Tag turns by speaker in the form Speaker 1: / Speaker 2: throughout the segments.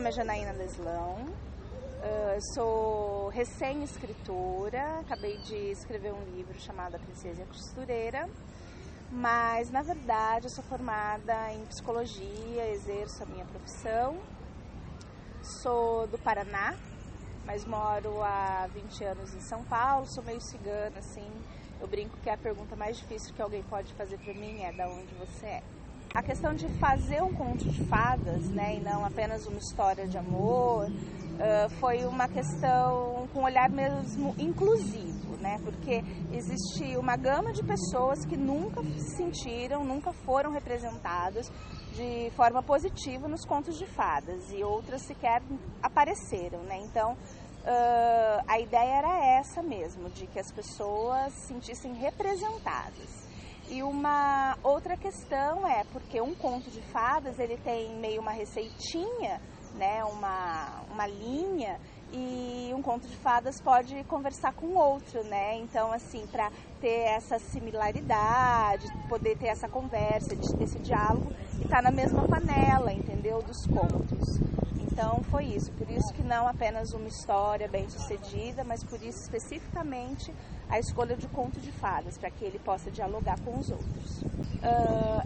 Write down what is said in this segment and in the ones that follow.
Speaker 1: nome é Janaína Deslão, sou recém-escritora, acabei de escrever um livro chamado A Princesa e a Costureira, mas na verdade eu sou formada em psicologia, exerço a minha profissão, sou do Paraná, mas moro há 20 anos em São Paulo, sou meio cigana, assim, eu brinco que a pergunta mais difícil que alguém pode fazer para mim é: da onde você é? A questão de fazer um conto de fadas, né, e não apenas uma história de amor, foi uma questão com um olhar mesmo inclusivo, né, porque existe uma gama de pessoas que nunca se sentiram, nunca foram representadas de forma positiva nos contos de fadas, e outras sequer apareceram, né, então a ideia era essa mesmo, de que as pessoas se sentissem representadas. E uma outra questão é porque um conto de fadas, ele tem meio uma receitinha, né, uma linha, e um conto de fadas pode conversar com o outro, né? Então, assim, para ter essa similaridade, poder ter essa conversa, de ter esse diálogo, e tá na mesma panela, entendeu? Dos contos. Então foi isso, por isso que não apenas uma história bem sucedida, mas por isso especificamente a escolha de conto de fadas, para que ele possa dialogar com os outros.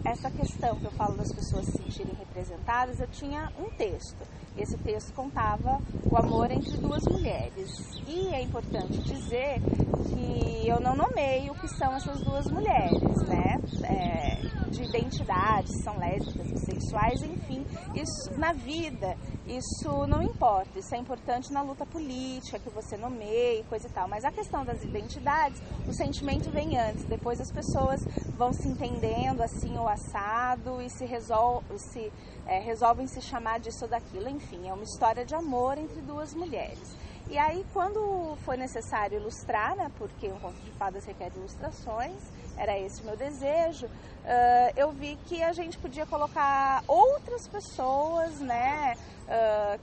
Speaker 1: Essa questão que eu falo das pessoas se sentirem representadas, eu tinha um texto. Esse texto contava o amor entre duas mulheres. E é importante dizer que eu não nomeio o que são essas duas mulheres, né? De identidade, se são lésbicas, bissexuais, enfim, isso na vida, isso não importa, isso é importante na luta política, que você nomeie, coisa e tal, mas a questão das identidades, o sentimento vem antes, depois as pessoas vão se entendendo assim ou assado e resolvem se chamar disso ou daquilo, enfim, é uma história de amor entre duas mulheres. E aí, quando foi necessário ilustrar, né, porque um conto de fadas requer ilustrações, era esse o meu desejo, eu vi que a gente podia colocar outras pessoas, né,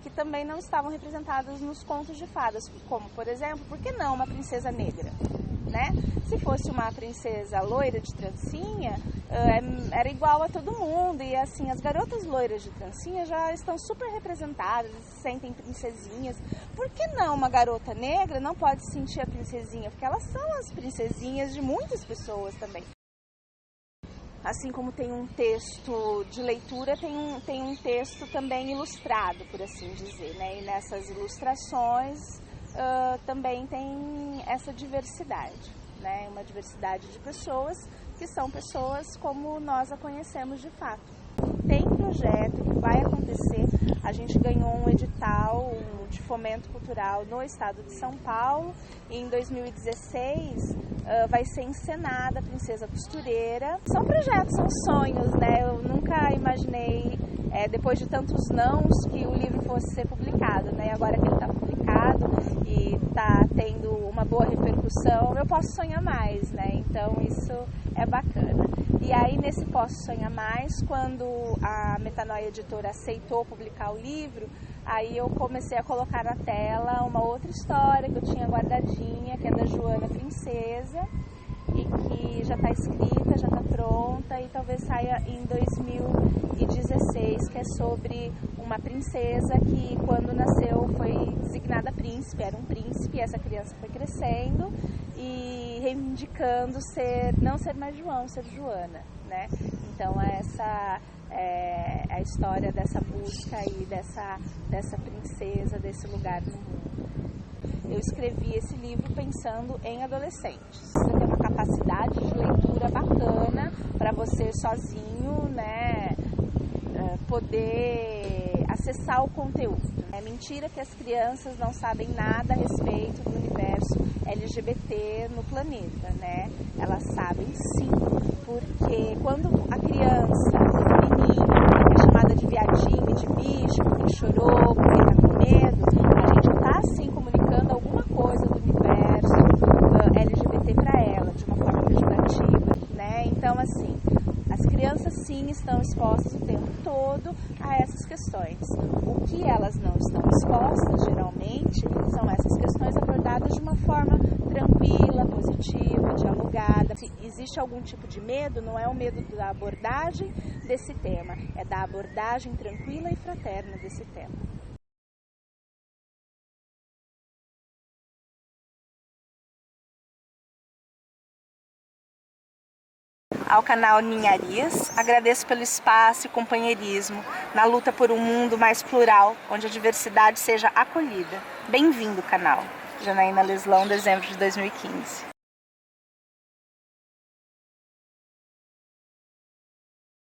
Speaker 1: que também não estavam representadas nos contos de fadas, como, por exemplo, por que não uma princesa negra? Né? Se fosse uma princesa loira de trancinha, era igual a todo mundo, e assim, as garotas loiras de trancinha já estão super representadas, se sentem princesinhas. Por que não uma garota negra não pode se sentir a princesinha? Porque elas são as princesinhas de muitas pessoas também. Assim como tem um texto de leitura, tem um texto também ilustrado, por assim dizer, né? E nessas ilustrações também tem essa diversidade, né? Uma diversidade de pessoas que são pessoas como nós a conhecemos de fato. Tem projeto que vai acontecer, a gente ganhou um edital de fomento cultural no estado de São Paulo, e em 2016 vai ser encenada a Princesa Costureira. São projetos, são sonhos, né? Eu nunca imaginei, depois de tantos nãos, que o livro fosse ser publicado, né? Agora que ele está publicado e está tendo uma boa repercussão, eu posso sonhar mais, né? Então isso é bacana. E aí nesse Posso Sonhar Mais, quando a Metanoia Editora aceitou publicar o livro, aí eu comecei a colocar na tela uma outra história que eu tinha guardadinha, que é da Joana Princesa, e que já está escrita, já está pronta, e talvez saia em 2016, que é sobre uma princesa que, quando nasceu, foi designada príncipe, era um príncipe, e essa criança foi crescendo e reivindicando não ser mais João, ser Joana, né? Então essa é a história dessa busca aí, dessa princesa, desse lugar no mundo. Eu escrevi esse livro pensando em adolescentes. Você tem uma capacidade de leitura bacana para você sozinho, né, poder acessar o conteúdo. É mentira que as crianças não sabem nada a respeito do universo LGBT no planeta, né? Elas sabem sim, porque quando a criança, a menina, é chamada de viadinho, de bicho, porque chorou, porque tá com medo, a gente tá sim comunicando alguma coisa do universo LGBT para ela, de uma forma pejorativa, né? Então, assim, as crianças sim estão expostas o tempo todo a essas questões. O que elas não estão expostas, geralmente, são essas questões abordadas de uma forma tranquila, positiva, dialogada. Se existe algum tipo de medo, não é o medo da abordagem desse tema, é da abordagem tranquila e fraterna desse tema. ao canal Ninharias. Agradeço pelo espaço e companheirismo na luta por um mundo mais plural, onde a diversidade seja acolhida. Bem-vindo, canal. Janaína Leslão, dezembro de 2015.